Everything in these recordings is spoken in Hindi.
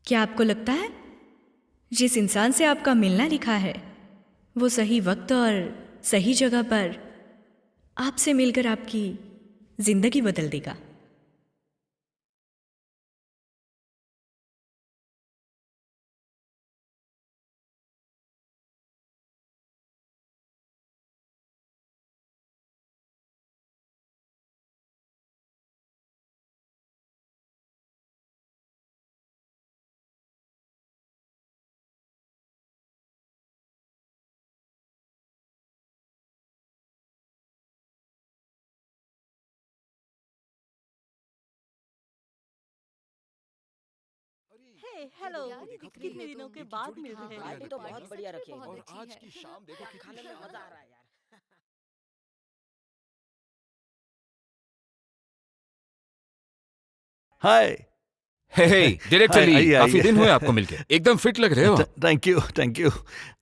क्या आपको लगता है जिस इंसान से आपका मिलना लिखा है वो सही वक्त और सही जगह पर आपसे मिलकर आपकी जिंदगी बदल देगा? हे हेलो। कितने दिनों के बाद मिल रहे हैं। पार्टी तो बहुत बढ़िया रखी है। और आज की शाम देखो यार कितनी खाने में मजा आ शानदार रहा है। है यार। हाय। हे हे डायरेक्टर हाय, ली, आइए काफी आइए। दिन हुए आपको मिलके, एकदम फिट लग रहे हो आप। Thank you thank you.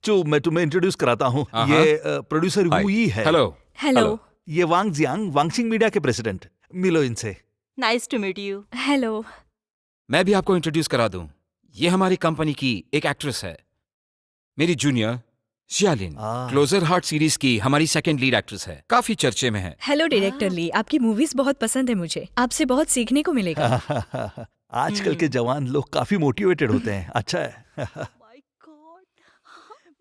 चू, मैं तुम्हें इंट्रोड्यूस कराता हूँ। हाँ, ये प्रोड्यूसर हाय। वू यी है। हेलो। हेलो। ये वांग जियांग वांगसिंग मीडिया के प्रेसिडेंट। मिलो इनसे। Nice to meet you. Hello. मैं भी आपको इंट्रोड्यूस करा दूं। ये हमारी कंपनी की एक एक्ट्रेस है, मेरी जूनियर शियालिन। क्लोजर हार्ट सीरीज की हमारी सेकंड लीड एक्ट्रेस है, काफी चर्चे में है। हेलो डायरेक्टर ली, आपकी मूवीज बहुत पसंद है मुझे, आपसे बहुत सीखने को मिलेगा। आजकल के जवान लोग काफी मोटिवेटेड होते हैं। अच्छा है। माय गॉड,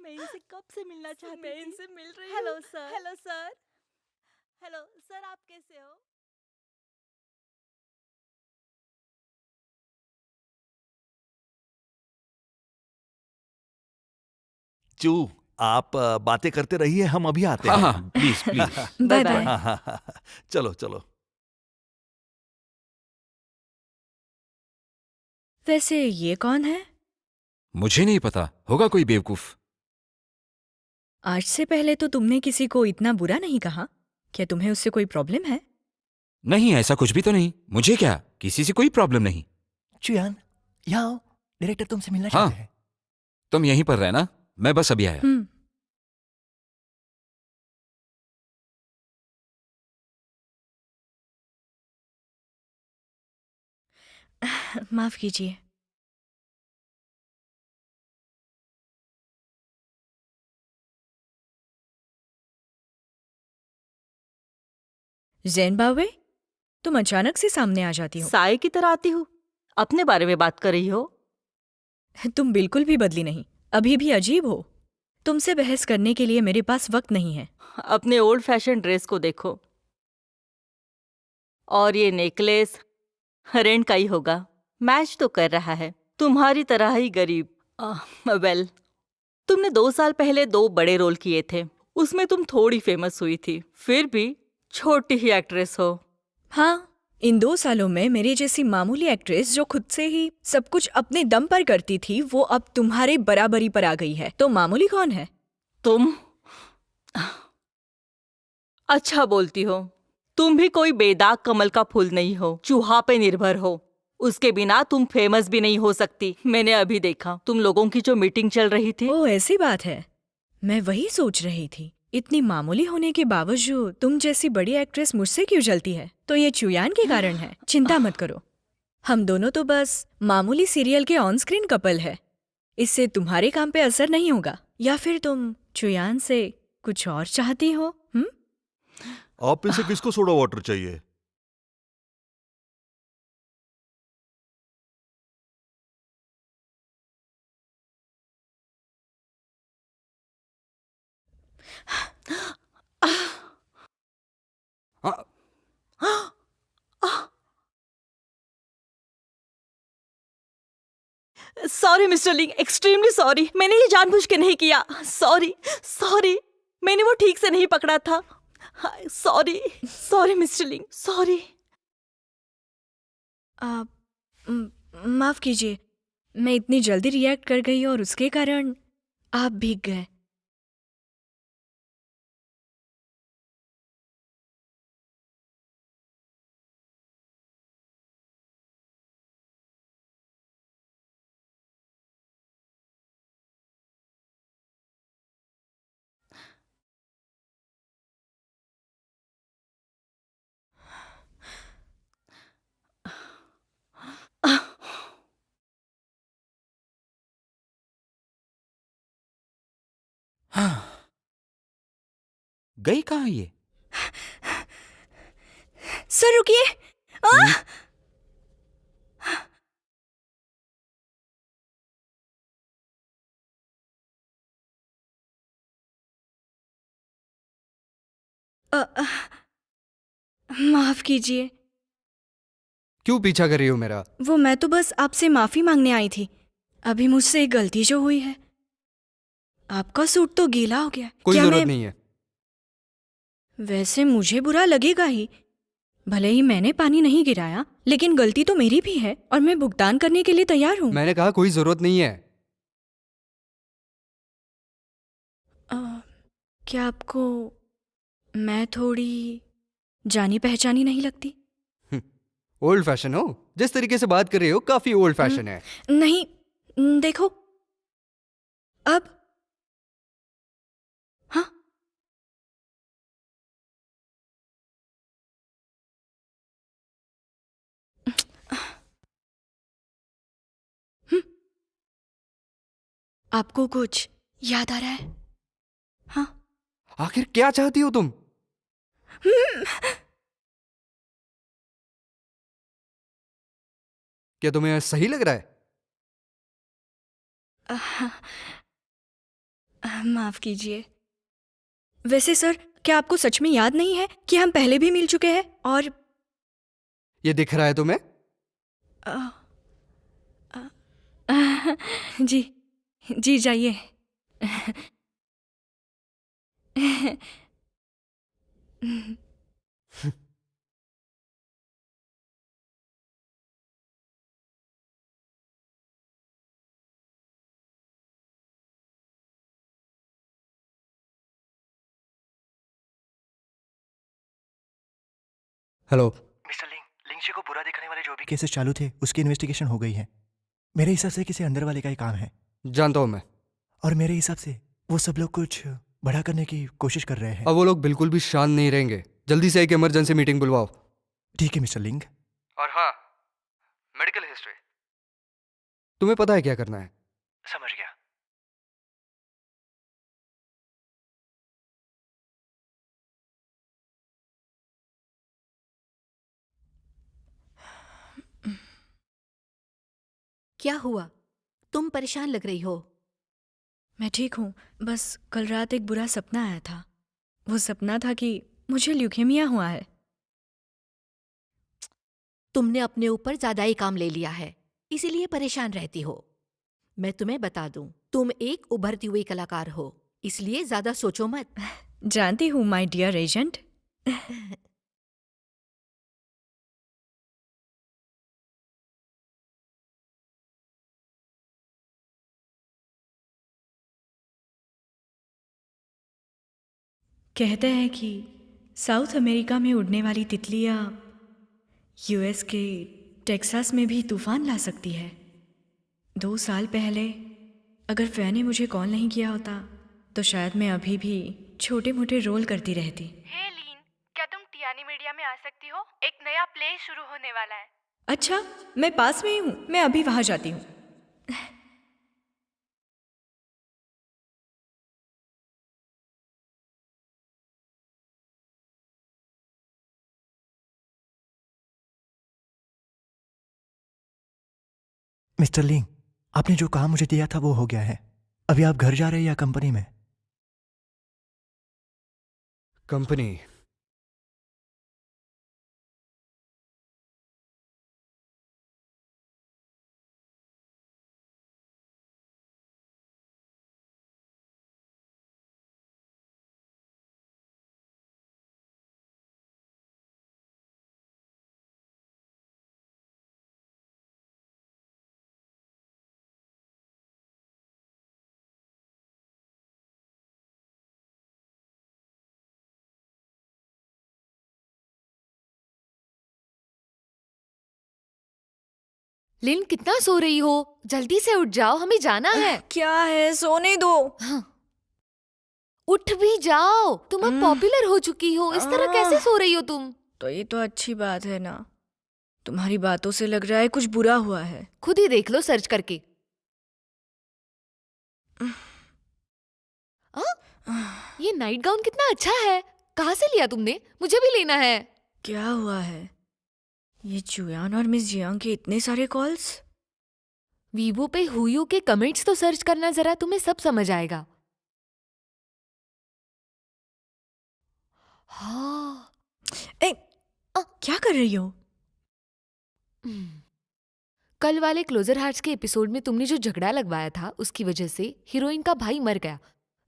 मैं इनसे कब से मिलना चाहती थी। मैं इनसे मिल रही हूँ। Hello sir. Hello sir. Hello sir, आप कैसे हो? चू, आप बातें करते रहिए, हम अभी आते हाँ हैं। हाँ, please please. Bye bye. Bye. हाँ, चलो चलो। वैसे ये कौन है? मुझे नहीं पता, होगा कोई बेवकूफ। आज से पहले तो तुमने किसी को इतना बुरा नहीं कहा। क्या तुम्हें उससे कोई प्रॉब्लम है? नहीं, ऐसा कुछ भी तो नहीं। मुझे क्या, किसी से कोई प्रॉब्लम नहीं। चुयान, यहाँ आओ। डायरेक्टर तुमसे मिलना हाँ, चाहते हैं। तुम यहीं पर रहना, मैं बस अभी आया। हम्म। माफ कीजिए। जैन बावे, तुम अचानक से सामने आ जाती हो। साय की तरह आती हूँ। अपने बारे में बात कर रही हो? तुम बिल्कुल भी बदली नहीं, अभी भी अजीब हो। तुमसे बहस करने के लिए मेरे पास वक्त नहीं है। अपने ओल्ड फैशन ड्रेस को देखो। और ये नेकलेस रेंट का ही होगा। मैच तो कर रहा है, तुम्हारी तरह ही गरीब। वेल, तुमने 2 साल पहले 2 बड़े रोल किए थे, उसमें तुम थोड़ी फेमस हुई थी, फिर भी छोटी ही एक्ट्रेस हो। हाँ, इन 2 सालों में मेरी जैसी मामूली एक्ट्रेस जो खुद से ही सब कुछ अपने दम पर करती थी, वो अब तुम्हारे बराबरी पर आ गई है। तो मामूली कौन है? तुम अच्छा बोलती हो। तुम भी कोई बेदाग कमल का फूल नहीं हो, चूहा पे निर्भर हो। उसके बिना तुम फेमस भी नहीं हो सकती। मैंने अभी देखा तुम लोगों की जो मीटिंग चल रही थी। ओह, ऐसी बात है। मैं वही सोच रही थी, इतनी मामूली होने के बावजूद तुम जैसी बड़ी एक्ट्रेस मुझसे क्यों जलती है? तो ये चुयान के कारण है। चिंता मत करो, हम दोनों तो बस मामूली सीरियल के ऑन स्क्रीन कपल है। इससे तुम्हारे काम पे असर नहीं होगा। या फिर तुम चुयान से कुछ और चाहती हो? आप में से किसको सोडा वाटर चाहिए? हाँ, सॉरी मिस्टर लिंग, एक्सट्रीमली सॉरी। मैंने ये जानबूझ के नहीं किया। सॉरी सॉरी, मैंने वो ठीक से नहीं पकड़ा था। सॉरी सॉरी मिस्टर लिंग, सॉरी। आप माफ कीजिए, मैं इतनी जल्दी रिएक्ट कर गई और उसके कारण आप भीग गए। गई कहाँ ये? सर रुकिए। माफ कीजिए। क्यों पीछा कर रही हो मेरा? वो मैं तो बस आपसे माफी मांगने आई थी। अभी मुझसे एक गलती जो हुई है। आपका सूट तो गीला हो गया। कोई क्या जरूरत नहीं है। वैसे मुझे बुरा लगेगा ही। भले ही मैंने पानी नहीं गिराया, लेकिन गलती तो मेरी भी है और मैं भुगतान करने के लिए तैयार हूँ। मैंने कहा कोई जरूरत नहीं है। क्या आपको मैं थोड़ी जानी पहचानी नहीं लगती? ओल्ड फैशन हो। जिस तरीके से बात कर रही हो काफी ओल्ड फैशन है। नहीं, देखो अब। हाँ, आपको कुछ याद आ रहा है? हाँ। आखिर क्या चाहती हो तुम? क्या तुम्हें सही लग रहा है? माफ कीजिए। वैसे सर, क्या आपको सच में याद नहीं है कि हम पहले भी मिल चुके हैं? और ये दिख रहा है तुम्हें? जी जी, जाइए। हेलो। मिस्टर लिंग जी को बुरा दिखने वाले जो भी केसेस चालू थे उसकी इन्वेस्टिगेशन हो गई है। मेरे हिसाब से किसी अंदर वाले का ही काम है। जानता हूं मैं। और मेरे हिसाब से वो सब लोग कुछ बड़ा करने की कोशिश कर रहे हैं। अब वो लोग बिल्कुल भी शांत नहीं रहेंगे। जल्दी से एक इमरजेंसी मीटिंग बुलवाओ। ठीक है मिस्टर लिंग। और हाँ, मेडिकल हिस्ट्री। तुम्हें पता है क्या करना है? समझ गया। क्या हुआ? तुम परेशान लग रही हो। मैं ठीक हूँ। बस कल रात एक बुरा सपना आया था। वो सपना था कि मुझे ल्यूकेमिया हुआ है। तुमने अपने ऊपर ज्यादा ही काम ले लिया है, इसीलिए परेशान रहती हो। मैं तुम्हें बता दूं, तुम एक उभरती हुई कलाकार हो, इसलिए ज्यादा सोचो मत। जानती हूँ माय डियर एजेंट। कहते हैं कि साउथ अमेरिका में उड़ने वाली तितलियाँ यूएस के टेक्सास में भी तूफान ला सकती है। 2 साल पहले अगर फैन ने मुझे कॉल नहीं किया होता तो शायद मैं अभी भी छोटे मोटे रोल करती रहती। हे लीन, क्या तुम टियानी मीडिया में आ सकती हो? एक नया प्ले शुरू होने वाला है। अच्छा, मैं पास में ही हूँ, मैं अभी वहाँ जाती हूँ। मिस्टर लिंग, आपने जो काम मुझे दिया था वो हो गया है। अभी आप घर जा रहे हैं या कंपनी में? कंपनी। लिन, कितना सो रही हो? जल्दी से उठ जाओ, हमें जाना है। क्या है, सोने दो। हाँ। उठ भी जाओ, तुम अब पॉपुलर हो चुकी हो, इस तरह कैसे सो रही हो तुम? तो ये तो अच्छी बात है ना। तुम्हारी बातों से लग रहा है कुछ बुरा हुआ है। खुद ही देख लो सर्च करके। ये नाइट गाउन कितना अच्छा है। कहाँ से लिया तुमने? मुझे भी लेना है। क्या हुआ है? ये चुयान और मिस जियांग के इतने सारे कॉल्स। वीवो पे हुयू के कमेंट्स तो सर्च करना जरा, तुम्हें सब समझ आएगा। हाँ। क्या कर रही हो? कल वाले क्लोजर हार्ट्स के एपिसोड में तुमने जो झगड़ा लगवाया था, उसकी वजह से हीरोइन का भाई मर गया,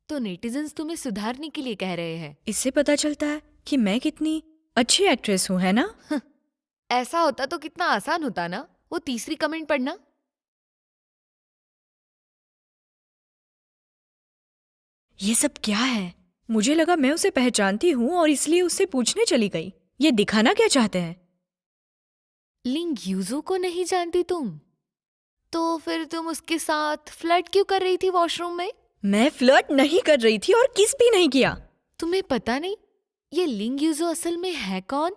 तो नेटिजन्स तुम्हें सुधारने के लिए कह रहे हैं। इससे पता चलता है कि मैं कितनी अच्छी एक्ट्रेस हूँ, है ना? ऐसा होता तो कितना आसान होता ना। वो तीसरी कमेंट पढ़ना। ये सब क्या है? मुझे लगा मैं उसे पहचानती हूँ और इसलिए उससे पूछने चली गई। ये दिखाना क्या चाहते हैं? लिंग यूजो को नहीं जानती तुम? तो फिर तुम उसके साथ फ्लर्ट क्यों कर रही थी वॉशरूम में? मैं फ्लर्ट नहीं कर रही थी और किस भी नहीं किया। तुम्हें पता नहीं ये लिंग यूजो असल में है कौन?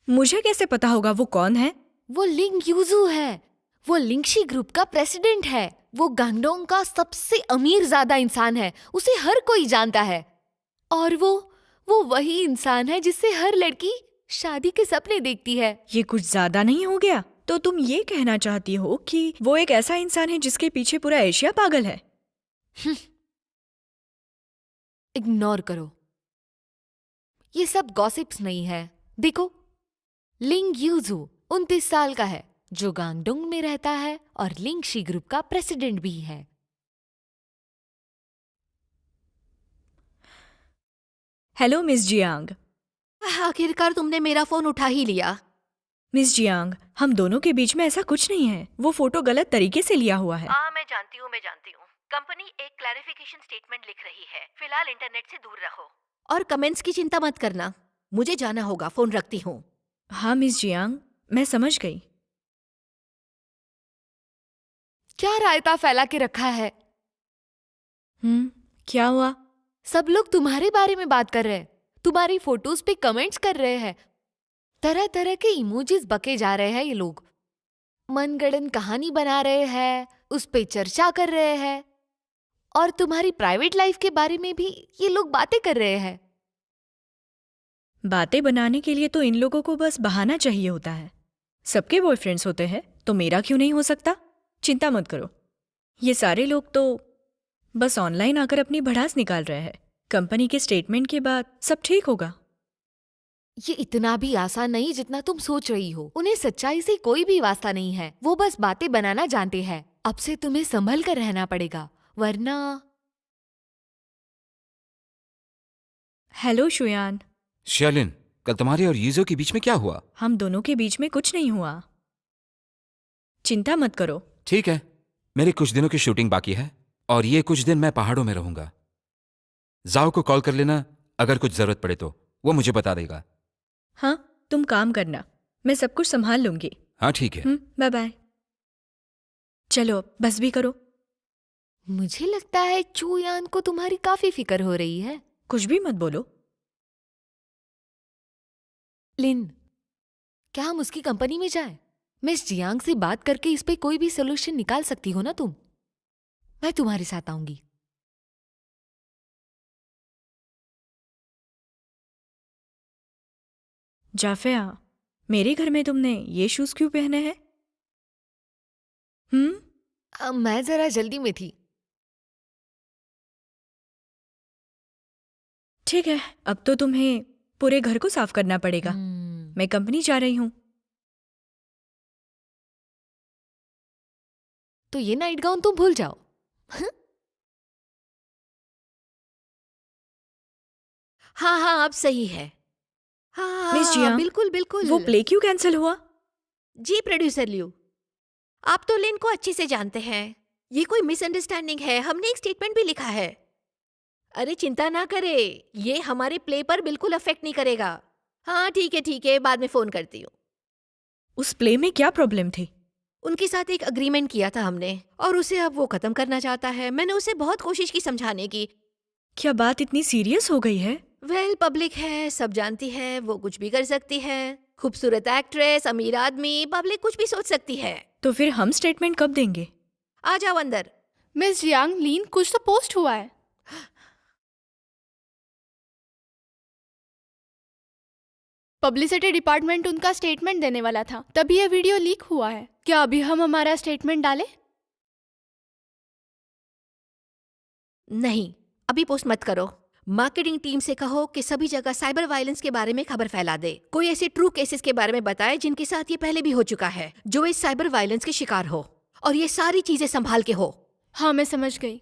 मुझे कैसे पता होगा वो कौन है? वो लिंग यूजू है। वो लिंगशी ग्रुप का प्रेसिडेंट है। वो गांगडोंग का सबसे अमीर ज्यादा इंसान है। उसे हर कोई जानता है। और वो वही इंसान है जिससे हर लड़की शादी के सपने देखती है। ये कुछ ज्यादा नहीं हो गया? तो तुम ये कहना चाहती हो कि वो एक ऐसा इंसान है जिसके पीछे पूरा एशिया पागल है? इग्नोर करो। ये सब गॉसिप्स नहीं है। देखो, लिंग यूजू 29 साल का है, जो गांगडोंग में रहता है और लिंगशी ग्रुप का प्रेसिडेंट भी है। Hello miss Jiang. आखिरकार तुमने मेरा फोन उठा ही लिया। मिस जियांग, हम दोनों के बीच में ऐसा कुछ नहीं है। वो फोटो गलत तरीके से लिया हुआ है। मैं जानती हूँ। कंपनी एक क्लैरिफिकेशन स्टेटमेंट लिख रही है। फिलहाल इंटरनेट से दूर रहो और कमेंट्स की चिंता मत करना। मुझे जाना होगा, फोन रखती हूँ। हाँ मिस जियांग, मैं समझ गई। क्या रायता फैला के रखा है? क्या हुआ? सब लोग तुम्हारे बारे में बात कर रहे हैं। तुम्हारी फोटोज पे कमेंट्स कर रहे हैं। तरह तरह के इमोजीज बके जा रहे हैं। ये लोग मनगढ़ंत कहानी बना रहे हैं, उस पे चर्चा कर रहे हैं, और तुम्हारी प्राइवेट लाइफ के बारे में भी ये लोग बातें कर रहे हैं। बातें बनाने के लिए तो इन लोगों को बस बहाना चाहिए होता है। सबके बॉयफ्रेंड्स होते हैं, तो मेरा क्यों नहीं हो सकता? चिंता मत करो, ये सारे लोग तो बस ऑनलाइन आकर अपनी भड़ास निकाल रहे हैं। कंपनी के स्टेटमेंट के बाद सब ठीक होगा। ये इतना भी आसान नहीं जितना तुम सोच रही हो। उन्हें सच्चाई से कोई भी वास्ता नहीं है। वो बस बातें बनाना जानते हैं। अब से तुम्हें संभल कर रहना पड़ेगा, वरना। हेलो शुयान। शियालिन, कल तुम्हारे और यीजो के बीच में क्या हुआ? हम दोनों के बीच में कुछ नहीं हुआ, चिंता मत करो। ठीक है, मेरे कुछ दिनों की शूटिंग बाकी है और ये कुछ दिन मैं पहाड़ों में रहूंगा। जाओ को कॉल कर लेना, अगर कुछ जरूरत पड़े तो वो मुझे बता देगा। हाँ, तुम काम करना, मैं सब कुछ संभाल लूंगी। हाँ ठीक है। Bye bye. चलो बस भी करो। मुझे लगता है चूयान को तुम्हारी काफी फिक्र हो रही है। कुछ भी मत बोलो। लिन, क्या हम उसकी कंपनी में जाएं? मिस जियांग से बात करके इस पे कोई भी सोल्यूशन निकाल सकती हो ना तुम? मैं तुम्हारे साथ आऊंगी। जाफिया, मेरे घर में तुमने ये शूज क्यों पहने हैं? मैं जरा जल्दी में थी। ठीक है, अब तो तुम्हें पूरे घर को साफ करना पड़ेगा। मैं कंपनी जा रही हूँ। तो ये नाइट गाउन तुम भूल जाओ। हाँ, अब सही है। हाँ, मिस जियांग, बिल्कुल बिल्कुल। वो प्ले क्यों कैंसिल हुआ? जी प्रोड्यूसर लियू, आप तो लिन को अच्छे से जानते हैं। ये कोई मिसअंडरस्टैंडिंग है। हमने एक स्टेटमेंट भी लिखा है। अरे चिंता ना करे, ये हमारे प्ले पर बिल्कुल अफेक्ट नहीं करेगा। हाँ ठीक है, बाद में फोन करती हूँ। उस प्ले में क्या प्रॉब्लम थी? उनके साथ एक अग्रीमेंट किया था हमने, और उसे अब वो खत्म करना चाहता है। मैंने उसे बहुत कोशिश की समझाने की। क्या बात इतनी सीरियस हो गई है? पब्लिक है, सब जानती है, वो कुछ भी कर सकती है। खूबसूरत एक्ट्रेस, अमीर आदमी, पब्लिक कुछ भी सोच सकती है। तो फिर हम स्टेटमेंट कब देंगे? आ जाओ अंदर। मिस जियांग, लीन कुछ तो पोस्ट हुआ है। पब्लिसिटी डिपार्टमेंट उनका स्टेटमेंट देने वाला था, तभी ये वीडियो लीक हुआ है। क्या अभी हम हमारा स्टेटमेंट डालें? नहीं, अभी पोस्ट मत करो। मार्केटिंग टीम से कहो कि सभी जगह साइबर वायलेंस के बारे में खबर फैला दे। कोई ऐसे ट्रू केसेस के बारे में बताए जिनके साथ ये पहले भी हो चुका है, जो इस साइबर वायलेंस के शिकार हो, और ये सारी चीजें संभाल के हो। हाँ, मैं समझ गई।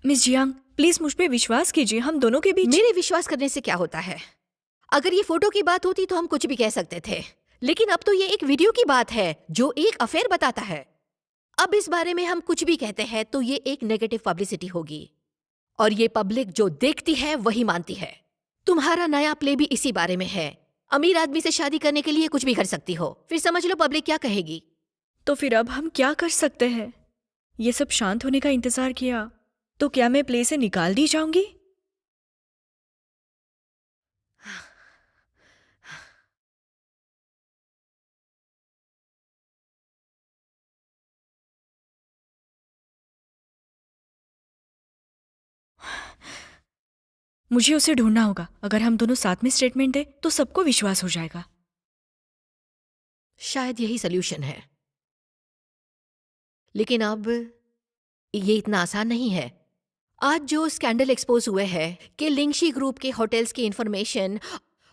मिस जियांग, प्लीज मुझ पे विश्वास कीजिए, हम दोनों के बीच। मेरे विश्वास करने से क्या होता है? अगर ये फोटो की बात होती तो हम कुछ भी कह सकते थे, लेकिन अब तो ये एक वीडियो की बात है जो एक अफेयर बताता है। अब इस बारे में हम कुछ भी कहते हैं तो ये एक नेगेटिव पब्लिसिटी होगी, और ये पब्लिक जो देखती है वही मानती है। तुम्हारा नया प्ले भी इसी बारे में है। अमीर आदमी से शादी करने के लिए कुछ भी कर सकती हो, फिर समझ लो पब्लिक क्या कहेगी। तो फिर अब हम क्या कर सकते हैं? ये सब शांत होने का इंतजार किया तो क्या मैं प्ले से निकाल दी जाऊंगी? मुझे उसे ढूंढना होगा। अगर हम दोनों साथ में स्टेटमेंट दें तो सबको विश्वास हो जाएगा। शायद यही सोल्यूशन है, लेकिन अब ये इतना आसान नहीं है। आज जो स्कैंडल एक्सपोज हुए हैं कि लिंगशी ग्रुप के होटल्स की इंफॉर्मेशन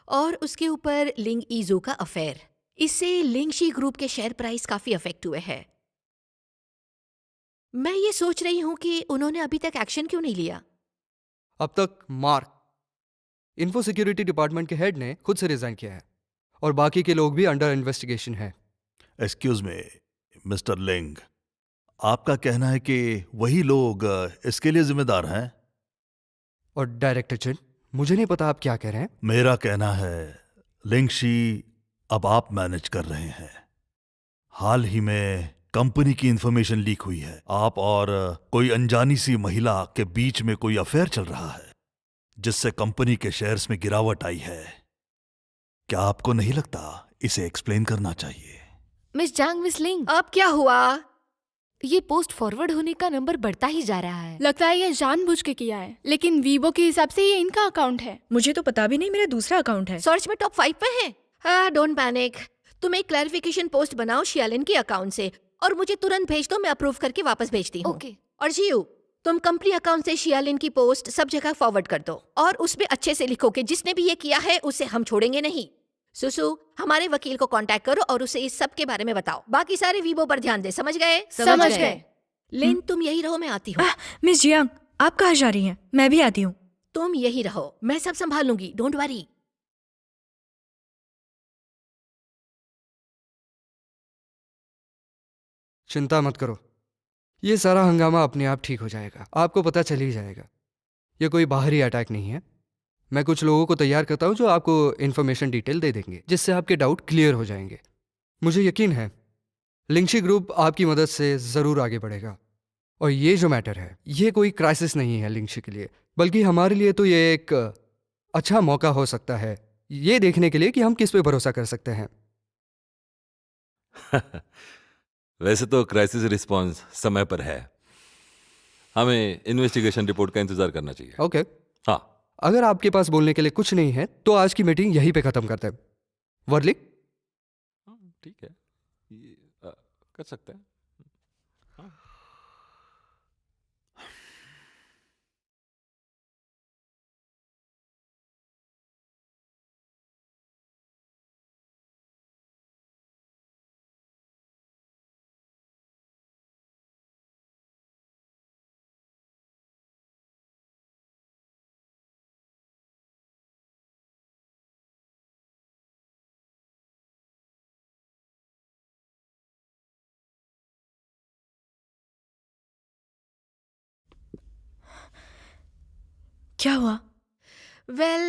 और उसके ऊपर लिंग ईजू का अफेयर, इससे लिंगशी ग्रुप के शेयर प्राइस काफी अफेक्ट हुए हैं। मैं ये सोच रही हूं कि उन्होंने अभी तक एक्शन क्यों नहीं लिया। अब तक मार्क, इन्फो सिक्योरिटी डिपार्टमेंट के हेड ने खुद से रिजाइन किया है और बाकी के लोग भी अंडर इन्वेस्टिगेशन है। एक्सक्यूज मी मिस्टर लिंग, आपका कहना है कि वही लोग इसके लिए जिम्मेदार हैं? और डायरेक्टर चिन, मुझे नहीं पता आप क्या कह रहे हैं। मेरा कहना है लिंगशी अब आप मैनेज कर रहे हैं। हाल ही में कंपनी की इंफॉर्मेशन लीक हुई है। आप और कोई अनजानी सी महिला के बीच में कोई अफेयर चल रहा है, जिससे कंपनी के शेयर्स में गिरावट आई है। क्या आपको नहीं लगता इसे एक्सप्लेन करना चाहिए? मिस जांग, मिस लिंग, अब क्या हुआ? ये पोस्ट फॉरवर्ड होने का नंबर बढ़ता ही जा रहा है। लगता है ये जानबूझ के किया है, लेकिन वीवो के हिसाब से ये इनका अकाउंट है। मुझे तो पता भी नहीं, मेरा दूसरा अकाउंट है। सर्च में टॉप 5 पे है। हाँ, डोंट पैनिक। तुम एक क्लैरिफिकेशन पोस्ट बनाओ शियालिन के अकाउंट से और मुझे तुरंत भेज दो, मैं अप्रूव करके वापस भेजती हूँ। ओके। और जियू, तुम कंपनी अकाउंट से शियालिन की पोस्ट सब जगह फॉरवर्ड कर दो और उसमें अच्छे से लिखो कि जिसने भी ये किया है उसे हम छोड़ेंगे नहीं। सुसु, हमारे वकील को कांटेक्ट करो और उसे इस सब के बारे में बताओ। बाकी सारे वीवो पर ध्यान दे, समझ गए? समझ गए। लिन, तुम यही रहो, मैं आती हूँ। मिस जियांग, आप कहाँ जा रही हैं? मैं भी आती हूँ। तुम यही रहो, मैं सब संभाल लूंगी, डोंट वरी। चिंता मत करो, ये सारा हंगामा अपने आप ठीक हो जाएगा। आपको पता चल ही जाएगा। ये कोई बाहरी अटैक नहीं है। मैं कुछ लोगों को तैयार करता हूँ जो आपको इन्फॉर्मेशन डिटेल दे देंगे, जिससे आपके डाउट क्लियर हो जाएंगे। मुझे यकीन है लिंगशी ग्रुप आपकी मदद से ज़रूर आगे बढ़ेगा। और ये जो मैटर है, ये कोई क्राइसिस नहीं है लिंगशी के लिए, बल्कि हमारे लिए तो ये एक अच्छा मौका हो सकता है ये देखने के लिए कि हम किस पे भरोसा कर सकते हैं। वैसे तो क्राइसिस रिस्पांस समय पर है। हमें इन्वेस्टिगेशन रिपोर्ट का इंतजार करना चाहिए। ओके। हाँ, अगर आपके पास बोलने के लिए कुछ नहीं है तो आज की मीटिंग यहीं पे खत्म करते हैं। वर्ली, ठीक है, ये कर सकते हैं। क्या हुआ?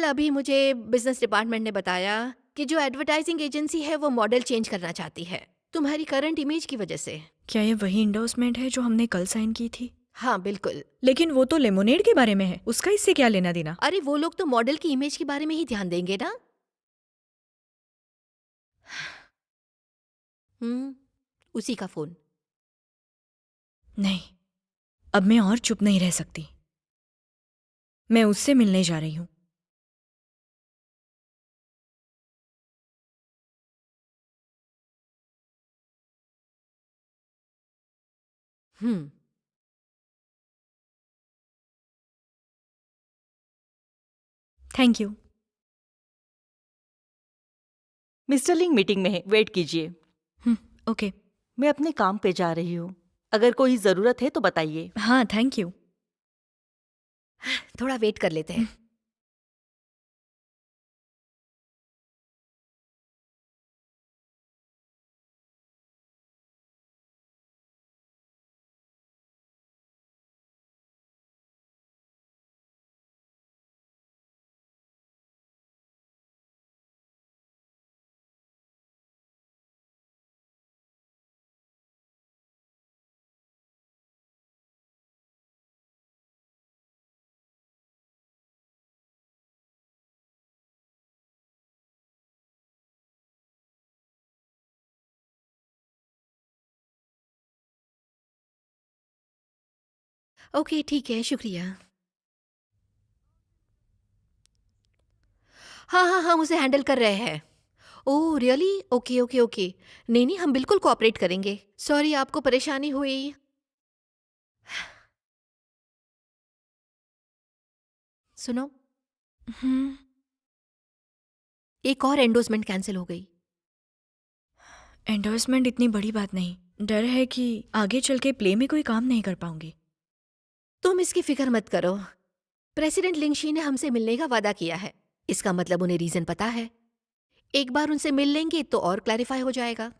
अभी मुझे बिजनेस डिपार्टमेंट ने बताया कि जो एडवर्टाइजिंग एजेंसी है वो मॉडल चेंज करना चाहती है तुम्हारी करंट इमेज की वजह से। क्या ये वही इंडोर्समेंट है जो हमने कल साइन की थी? हाँ बिल्कुल। लेकिन वो तो लेमोनेड के बारे में है, उसका इससे क्या लेना देना? अरे वो लोग तो मॉडल की इमेज के बारे में ही ध्यान देंगे ना। उसी का फोन। नहीं, अब मैं और चुप नहीं रह सकती। मैं उससे मिलने जा रही हूँ। Thank you. मिस्टर लिंग मीटिंग में है, वेट कीजिए। ओके। मैं अपने काम पे जा रही हूँ, अगर कोई जरूरत है तो बताइए। हाँ, थैंक यू। थोड़ा वेट कर लेते हैं। ओके, ठीक है, शुक्रिया। हाँ हाँ हाँ, मुझे हैंडल कर रहे हैं। Oh really? Okay okay okay. नहीं नहीं, हम बिल्कुल कोऑपरेट करेंगे। सॉरी आपको परेशानी हुई। सुनो, एक और एंडोर्समेंट कैंसिल हो गई। एंडोर्समेंट इतनी बड़ी बात नहीं, डर है कि आगे चल के प्ले में कोई काम नहीं कर पाऊंगी। तुम इसकी फिक्र मत करो। प्रेसिडेंट लिंगशी ने हमसे मिलने का वादा किया है। इसका मतलब उन्हें रीजन पता है। एक बार उनसे मिल लेंगे तो और क्लैरिफाई हो जाएगा।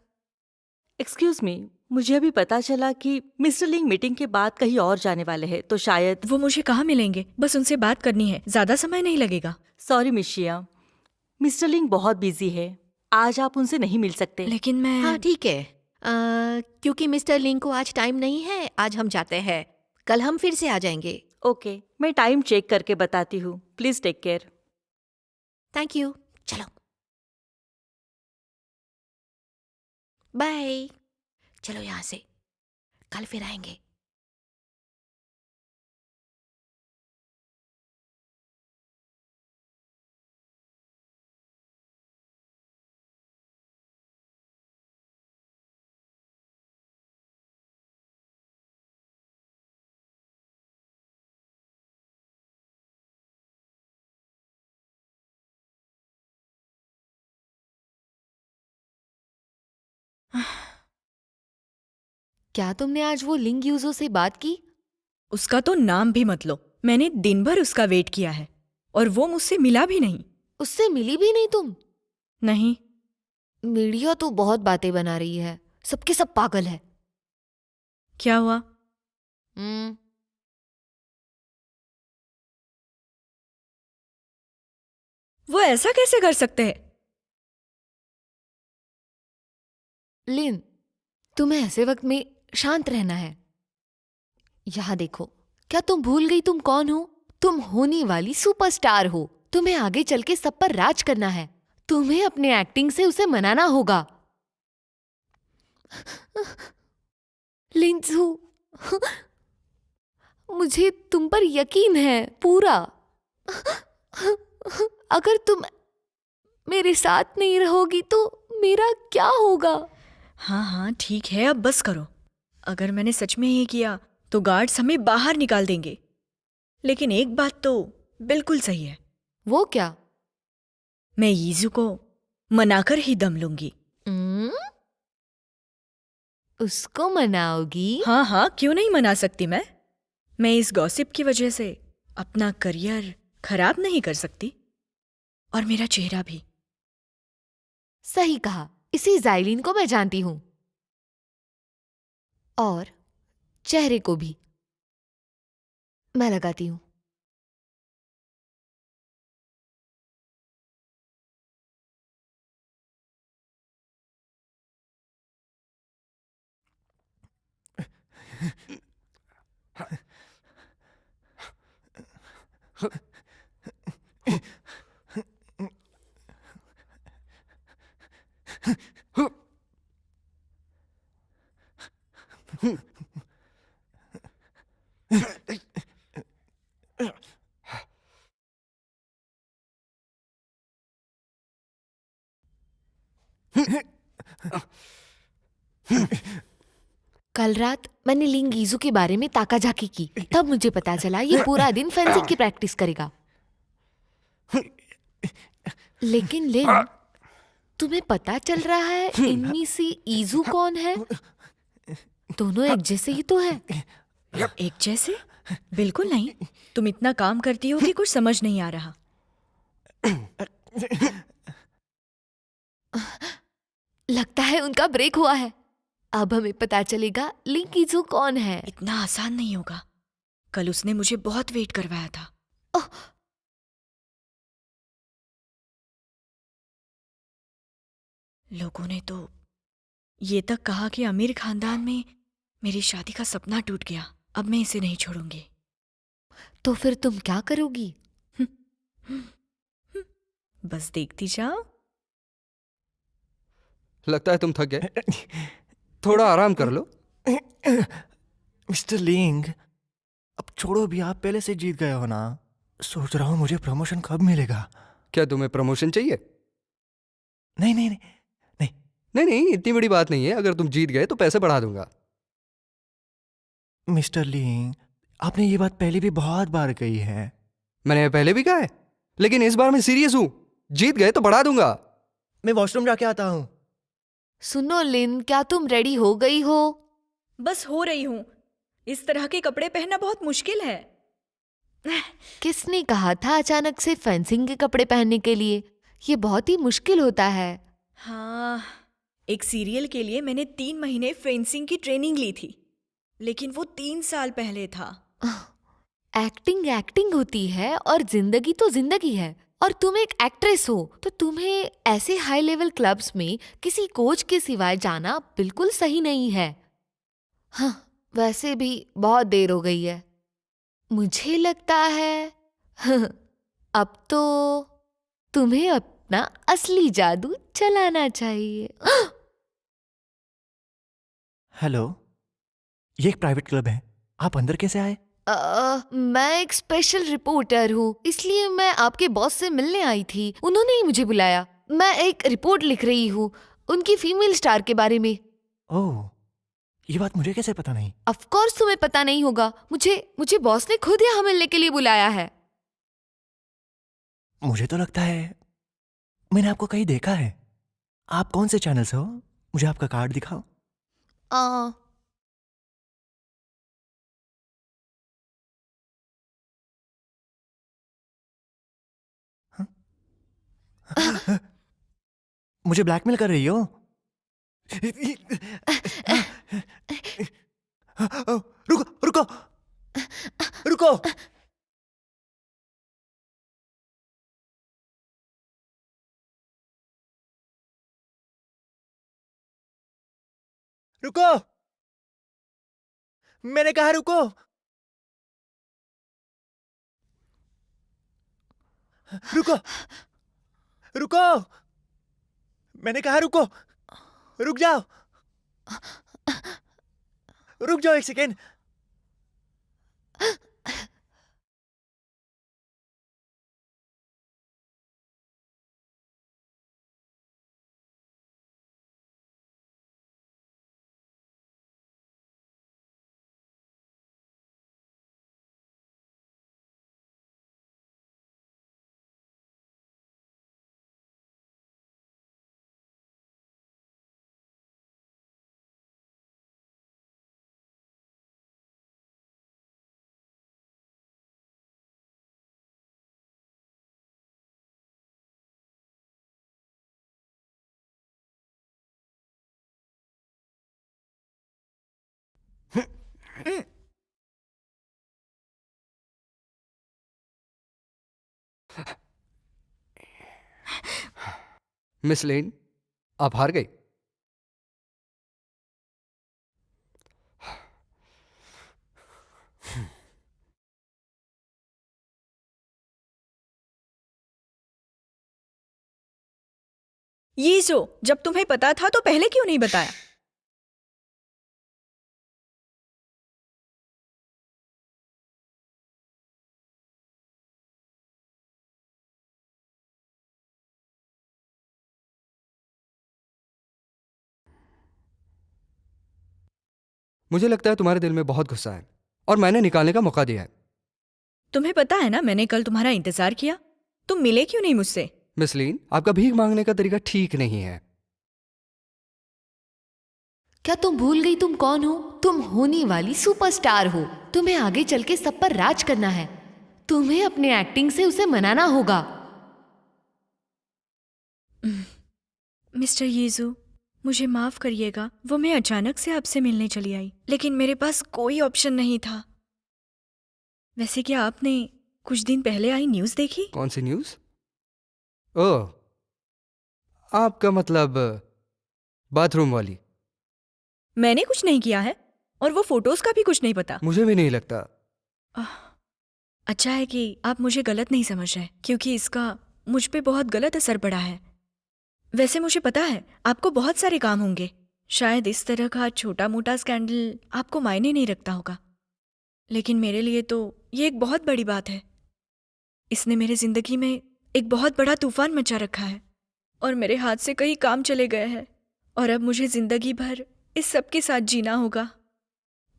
एक्सक्यूज मी, मुझे अभी पता चला कि मिस्टर लिंग मीटिंग के बाद कहीं और जाने वाले हैं, तो शायद। वो मुझे कहाँ मिलेंगे? बस उनसे बात करनी है, ज्यादा समय नहीं लगेगा। सॉरी मिशिया, मिस्टर लिंग बहुत बिजी है, आज आप उनसे नहीं मिल सकते। लेकिन मैं हाँ ठीक है। क्योंकि मिस्टर लिंग को आज टाइम नहीं है, आज हम जाते हैं। कल हम फिर से आ जाएंगे। ओके, मैं टाइम चेक करके बताती हूँ। Please take care. Thank you. चलो बाय। चलो यहाँ से, कल फिर आएंगे। क्या तुमने आज वो लिंग यूजर से बात की? उसका तो नाम भी मत लो। मैंने दिन भर उसका वेट किया है और वो मुझसे मिला भी नहीं। उससे मिली भी नहीं तुम? नहीं। मीडिया तो बहुत बातें बना रही है, सबके सब पागल है। क्या हुआ? वो ऐसा कैसे कर सकते हैं? लिन, तुम्हें ऐसे वक्त में शांत रहना है। यहाँ देखो, क्या तुम भूल गई तुम कौन हो? तुम होने वाली सुपरस्टार हो। तुम्हें आगे चल के सब पर राज करना है। तुम्हें अपने एक्टिंग से उसे मनाना होगा। लिंजू, मुझे तुम पर यकीन है पूरा। अगर तुम मेरे साथ नहीं रहोगी तो मेरा क्या होगा? हाँ हाँ ठीक है, अब बस करो। अगर मैंने सच में ये किया तो गार्ड्स हमें बाहर निकाल देंगे। लेकिन एक बात तो बिल्कुल सही है। वो क्या? मैं यीजू को मनाकर ही दम लूंगी। उसको मनाओगी? हाँ हाँ, क्यों नहीं मना सकती मैं इस गॉसिप की वजह से अपना करियर खराब नहीं कर सकती, और मेरा चेहरा भी। सही कहा, इसी जाइलिन को मैं जानती हूं, और चेहरे को भी मैं लगाती हूं। कल रात मैंने लिंग ईजू के बारे में ताकाझाकी की, तब मुझे पता चला ये पूरा दिन फेंसिंग की प्रैक्टिस करेगा। लेकिन लिन, तुम्हें पता चल रहा है इनमें से ईजू कौन है? दोनों एक जैसे ही तो है। एक जैसे? बिल्कुल नहीं। तुम इतना काम करती हो कि कुछ समझ नहीं आ रहा। लगता है उनका ब्रेक हुआ है। अब हमें पता चलेगा लिंग ईजू कौन है। इतना आसान नहीं होगा। कल उसने मुझे बहुत वेट करवाया था। ओह, लोगों ने तो ये तक कहा कि अमीर खानदान में मेरी शादी का सपना टूट गया। अब मैं इसे नहीं छोड़ूंगी। तो फिर तुम क्या करोगी? बस देखती जाओ। लगता है तुम थक गए, थोड़ा आराम कर लो। मिस्टर लिंग, अब छोड़ो भी, आप पहले से जीत गए हो ना। सोच रहा हूँ मुझे प्रमोशन कब मिलेगा। क्या तुम्हें प्रमोशन चाहिए? नहीं नहीं नहीं नहीं। नहीं नहीं, इतनी बड़ी बात नहीं है। अगर तुम जीत गए तो पैसे बढ़ा दूंगा। मिस्टर लिंग, आपने ये बात पहले भी बहुत बार कही है। मैंने पहले भी कहा है, लेकिन इस बार मैं सीरियस हूं। जीत गए तो बढ़ा दूंगा। मैं वॉशरूम जाके आता हूँ। सुनो लिन, क्या तुम रेडी हो गई हो? बस हो रही हूं। इस तरह के कपड़े पहनना बहुत मुश्किल है। किसने कहा था अचानक से फेंसिंग के कपड़े पहनने के लिए? ये बहुत ही मुश्किल होता है। हाँ, एक सीरियल के लिए मैंने 3 महीने फेंसिंग की ट्रेनिंग ली थी, लेकिन वो 3 साल पहले था। एक्टिंग एक्टिंग होती है और जिंदगी तो जिंदगी है। और तुम एक एक्ट्रेस हो तो तुम्हें ऐसे हाई लेवल क्लब्स में किसी कोच के सिवाय जाना बिल्कुल सही नहीं है। हाँ, वैसे भी बहुत देर हो गई है। मुझे लगता है अब तो तुम्हें अपना असली जादू चलाना चाहिए। हेलो, ये एक प्राइवेट क्लब है, आप अंदर कैसे आए? मैं एक स्पेशल रिपोर्टर हूँ, इसलिए मैं आपके बॉस से मिलने आई थी। उन्होंने ही मुझे बुलाया। मैं एक रिपोर्ट लिख रही हूँ उनकी फीमेल स्टार के बारे में। ओह, ये बात मुझे कैसे पता नहीं? ऑफ कोर्स तुम्हें पता नहीं होगा। मुझे बॉस ने खुद यहाँ मिलने के लिए बुलाया है। मुझे तो लगता है मैंने आपको कहीं देखा है। आप कौन से चैनल से हो? मुझे आपका कार्ड दिखाओ। आ, मुझे ब्लैकमेल कर रही हो? रुको रुको रुको। रुको, मैंने कहा रुको। रुको रुको, मैंने कहा रुको। रुक जाओ, रुक जाओ एक सेकेंड। मिस लेन, आप हार गई। ये जो जब तुम्हें पता था तो पहले क्यों नहीं बताया? मुझे लगता है तुम्हारे दिल में बहुत गुस्सा है और मैंने निकालने का मौका दिया है। तुम्हें पता है ना, मैंने कल तुम्हारा इंतजार किया, तुम मिले क्यों नहीं मुझसे? मिस लीन, आपका भीख मांगने का तरीका ठीक नहीं है। क्या तुम भूल गई तुम कौन हो? तुम होने वाली सुपरस्टार हो। तुम्हें आगे चल के सब पर राज करना है। तुम्हें अपने एक्टिंग से उसे मनाना होगा। मिस्टर यीजू, मुझे माफ करिएगा, वो मैं अचानक से आपसे मिलने चली आई, लेकिन मेरे पास कोई ऑप्शन नहीं था। वैसे क्या आपने कुछ दिन पहले आई न्यूज़ देखी? कौन सी न्यूज़? ओह, आपका मतलब बाथरूम वाली। मैंने कुछ नहीं किया है और वो फोटोज का भी कुछ नहीं पता। मुझे भी नहीं लगता। अच्छा है कि आप मुझे गलत नहीं समझ रहे, क्योंकि इसका मुझ पे बहुत गलत असर पड़ा है। वैसे मुझे पता है आपको बहुत सारे काम होंगे, शायद इस तरह का छोटा मोटा स्कैंडल आपको मायने नहीं रखता होगा, लेकिन मेरे लिए तो ये एक बहुत बड़ी बात है। इसने मेरे जिंदगी में एक बहुत बड़ा तूफान मचा रखा है और मेरे हाथ से कई काम चले गए हैं और अब मुझे जिंदगी भर इस सब के साथ जीना होगा।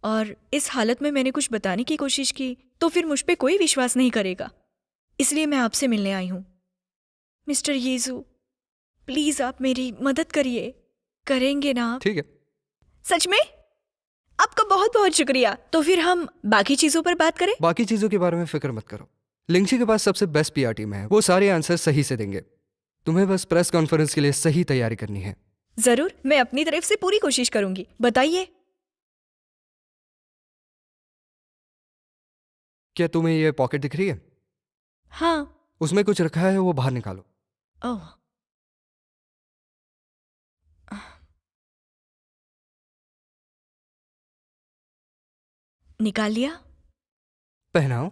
और इस हालत में मैंने कुछ बताने की कोशिश की तो फिर मुझ पे कोई विश्वास नहीं करेगा, इसलिए मैं आपसे मिलने आई हूँ। मिस्टर यीजू, प्लीज आप मेरी मदद करिए, करेंगे ना आप? ठीक है। सच में? आपका बहुत बहुत शुक्रिया। तो फिर हम बाकी चीजों पर बात करें? बाकी चीजों के बारे में फिक्र मत करो। लिंगशी के पास सबसे बेस्ट पीआर टीम है, वो सारे आंसर सही से देंगे। तुम्हें बस प्रेस कॉन्फ्रेंस के लिए सही तैयारी करनी है। जरूर, मैं अपनी तरफ से पूरी कोशिश करूंगी। बताइए। क्या तुम्हें ये पॉकेट दिख रही है? हाँ। उसमें कुछ रखा है, वो बाहर निकालो। ओह, निकाल लिया। पहनाओ।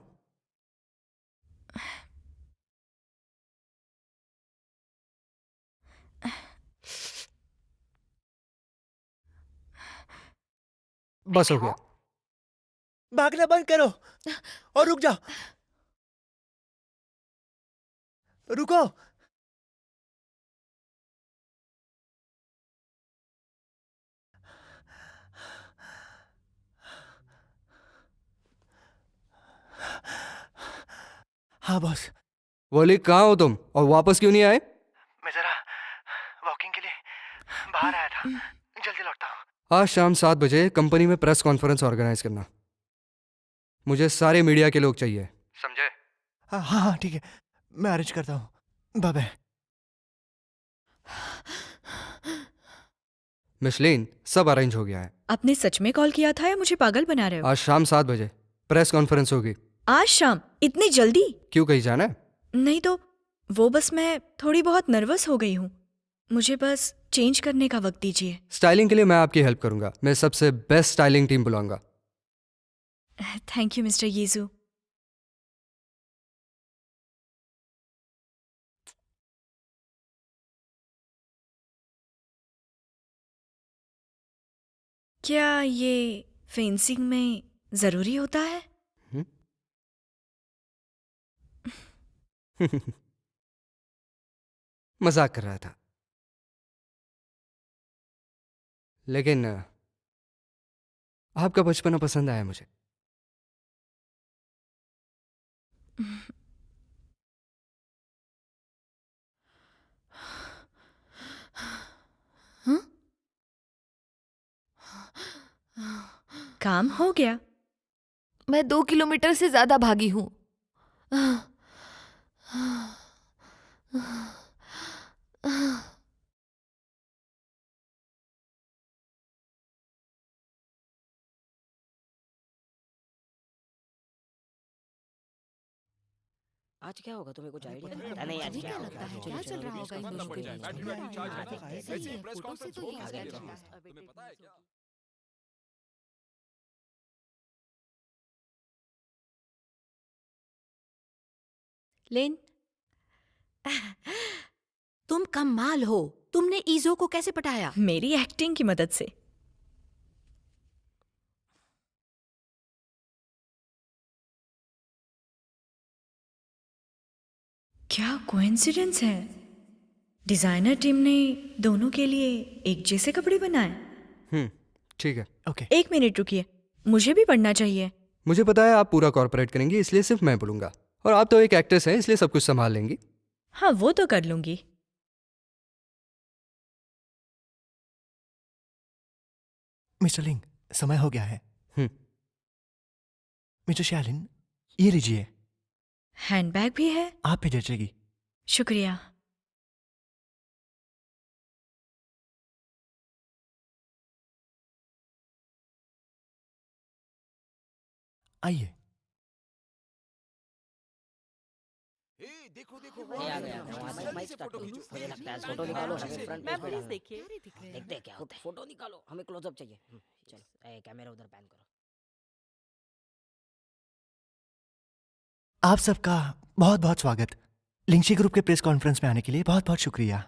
बस हो गया। भागना बंद करो और रुक जाओ। रुको। हाँ बॉस। वॉली, कहाँ हो तुम और वापस क्यों नहीं आए? मैं जरा वॉकिंग के लिए बाहर आया था, जल्दी लौटता हूँ। आज शाम 7 बजे कंपनी में प्रेस कॉन्फ्रेंस ऑर्गेनाइज करना। मुझे सारे मीडिया के लोग चाहिए, समझे? हाँ हाँ हाँ, ठीक है, मैं अरेंज करता हूँ। Bye bye. मिशलीन, सब अरेंज हो गया है। आपने सच में कॉल किया था या मुझे पागल बना रहे हो? आज शाम 7 बजे प्रेस कॉन्फ्रेंस होगी। आज शाम? इतनी जल्दी? क्यों, कहीं जाना है? नहीं तो वो बस मैं थोड़ी बहुत नर्वस हो गई हूँ, मुझे बस चेंज करने का वक्त दीजिए। स्टाइलिंग के लिए मैं आपकी हेल्प करूंगा। मैं सबसे बेस्ट स्टाइलिंग टीम बुलाऊंगा। थैंक यू मिस्टर यीजू। क्या ये फेंसिंग में जरूरी होता है? मजाक कर रहा था, लेकिन आपका बचपना पसंद आया मुझे। काम हो गया। मैं 2 किलोमीटर से ज्यादा भागी हूँ। आज क्या होगा, तुम्हें कुछ आइडिया है? नहीं, आज क्या लगता है क्या चल रहा होगा इन दोनों के बीच? सही है, फोटो से तो ये sketch है। लेन, तुम कमाल हो। तुमने ईजो को कैसे पटाया? मेरी एक्टिंग की मदद से। क्या कोइंसिडेंस है, डिजाइनर टीम ने दोनों के लिए एक जैसे कपड़े बनाए। ठीक है। ओके। 1 मिनट रुकिए, मुझे भी पढ़ना चाहिए। मुझे पता है आप पूरा कॉर्पोरेट करेंगी, इसलिए सिर्फ मैं बोलूँगा। और आप तो एक एक्ट्रेस हैं, इसलिए सब कुछ संभाल लेंगी। हाँ, वो तो कर लूंगी। मिस्टर लिंग, समय हो गया है। हम्म। मिस्टर शालिन, ये लीजिए। हैंडबैग भी है। आप पे जचेगी। शुक्रिया। आइए। देखो ये आ गया वहाँ से माइक स्टार्ट करो। मुझे लगता है फोटो निकालो हमें फ्रंट पेज पे प्लीज डालना है। देखिए। देखते हैं क्या होता है। फोटो निकालो हमें क्लोजअप चाहिए। चलो कैमरा उधर पैन करो। आप सबका बहुत बहुत स्वागत। लिंगशी ग्रुप के प्रेस कॉन्फ्रेंस में आने के लिए बहुत बहुत शुक्रिया।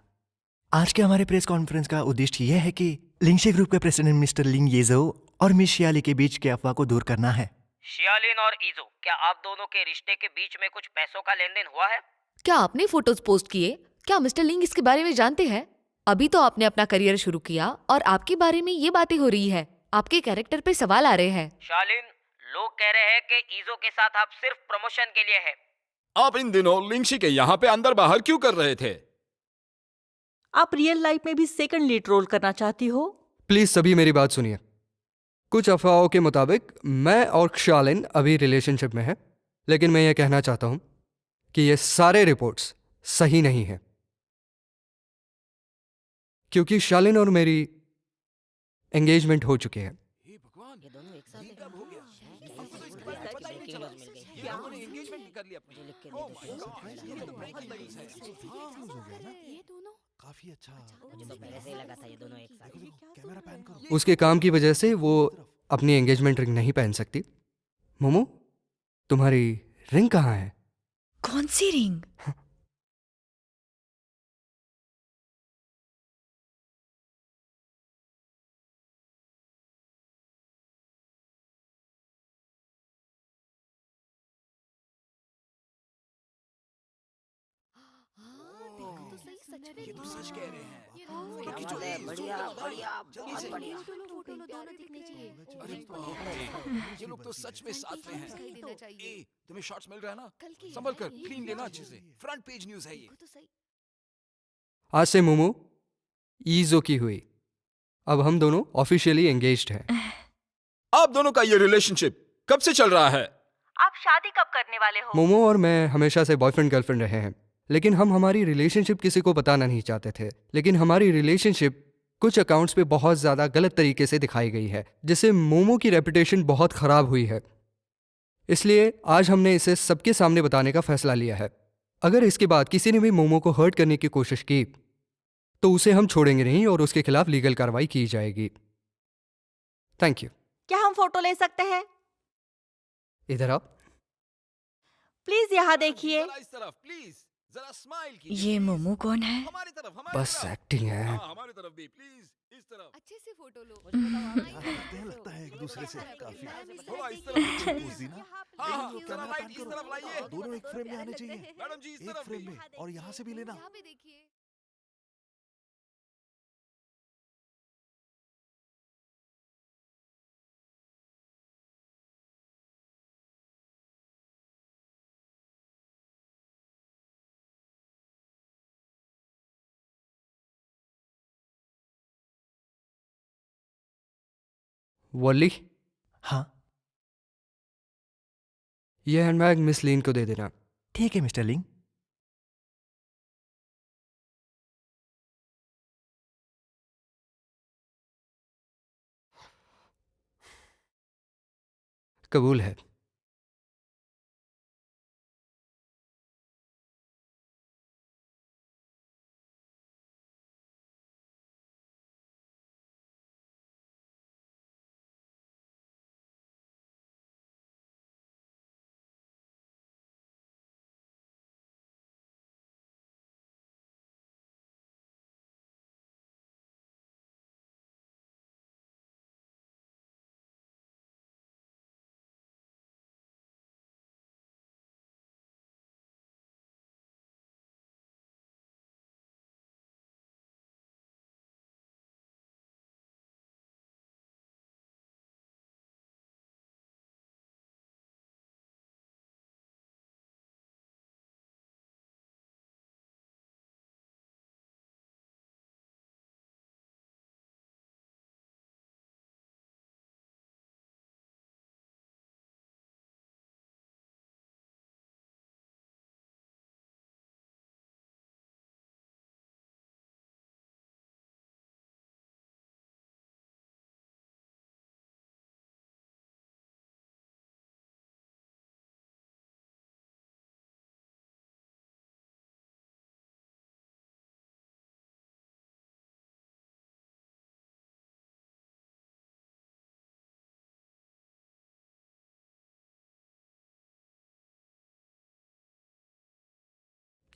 आज के हमारे प्रेस कॉन्फ्रेंस का उद्देश्य यह है कि लिंगशी ग्रुप के प्रेसिडेंट मिस्टर लिंग येजो और मिस शियाली के बीच के अफवाह को दूर करना है। शियालिन और ईजो, क्या आप दोनों के रिश्ते के बीच में कुछ पैसों का लेन देन हुआ है? क्या आपने फोटोज पोस्ट किए? क्या मिस्टर लिंग इसके बारे में जानते हैं? अभी तो आपने अपना करियर शुरू किया और आपके बारे में ये बातें हो रही है। आपके कैरेक्टर पे सवाल आ रहे हैं। शालिन, लोग कह रहे हैं कि ईजो के साथ आप सिर्फ प्रमोशन के लिए है। आप इन दिनों लिंगशी के यहाँ पे अंदर बाहर क्यों कर रहे थे? आप रियल लाइफ में भी सेकंड लीड रोल करना चाहती हो? प्लीज सभी मेरी बात सुनिए। कुछ अफवाहों के मुताबिक मैं और शालिन अभी रिलेशनशिप में हैं, लेकिन मैं ये कहना चाहता हूं कि ये सारे रिपोर्ट्स सही नहीं है, क्योंकि शालिन और मेरी एंगेजमेंट हो चुकी है। ये दोनों एक साथ हैं। हो गया? ब्रेकिंग न्यूज़ मिल गई। क्या हमने एंगेजमेंट कर लिया? मुझे लिख के दे दो। ये तो बहुत बड़ी है। ये दोनों काफी अच्छा। मुझे तो पहले से ही लगा था ये दोनों एक साथ हैं। कैमरा पैन करो। उसके काम की वजह से वो अपनी एंगेजमेंट रिंग नहीं पहन सकती। मोमो, तुम्हारी रिंग कहाँ है? कौन सी रिंग? ये तो सच कह रहे हैं। क्या बात है, बढ़िया बढ़िया बहुत बढ़िया। अरे बाप रे, ये लोग तो सच में साथ में हैं। ए, तुम्हें शॉट्स मिल रहा है ना? संभल कर, क्लीन लेना अच्छे से। फ्रंट पेज न्यूज़ है ये। आज से मोमो ईजो की हुई। अब हम दोनों ऑफिशियली एंगेज्ड हैं। आप दोनों का ये रिलेशनशिप कब से चल रहा है? आप शादी कब करने वाले हो? मोमो और मैं हमेशा से बॉयफ्रेंड गर्लफ्रेंड रहे हैं, लेकिन हम हमारी रिलेशनशिप किसी को बताना नहीं चाहते थे। लेकिन हमारी रिलेशनशिप कुछ अकाउंट्स पे बहुत ज़्यादा गलत तरीके से दिखाई गई है, जिससे मोमो की रेपुटेशन बहुत ख़राब हुई है। इसलिए आज हमने इसे सबके सामने बताने का फैसला लिया है। अगर इसके बाद किसी ने भी मोमो को हर्ट करने की कोशिश की तो उसे हम छोड़ेंगे नहीं और उसके खिलाफ लीगल कार्रवाई की जाएगी। Thank you. क्या हम फोटो ले सकते हैं? इधर आओ। प्लीज यहाँ देखिए। जरा इस तरफ प्लीज, जरा स्माइल कीजिए। ये मोमो कौन है? हमारी तरफ, हमारी बस तरफ। एक्टिंग है। हाँ, हमारी तरफ भी प्लीज, इस तरफ। अच्छे से फोटो लो। लगता है एक दूसरे से काफी। थोड़ा इस तरफ देखिए। पोज दी ना? हाँ, हाँ, जरा लाइट इस तरफ लाइए। दोनों एक फ्रेम में आने चाहिए। मैडम जी इस एक तरफ फ्रेम भी। में और यहाँ से भी लेना। यहाँ पे देखिए। वॉली, हाँ ये हैंडबैग मिस लीन को दे देना। ठीक है मिस्टर लिंग। कबूल है।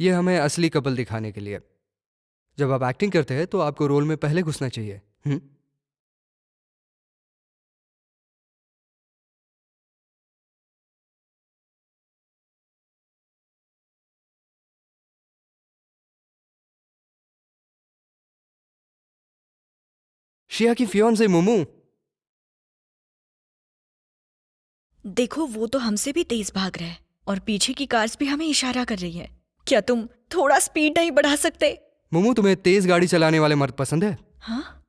ये हमें असली कपल दिखाने के लिए। जब आप एक्टिंग करते हैं तो आपको रोल में पहले घुसना चाहिए। शिया की फियोंसे मोमू। देखो वो तो हमसे भी तेज भाग रहा है और पीछे की कार्स भी हमें इशारा कर रही है। क्या तुम थोड़ा स्पीड नहीं बढ़ा सकते? मोमू, तुम्हें तेज गाड़ी चलाने वाले मर्द पसंद है? हाँ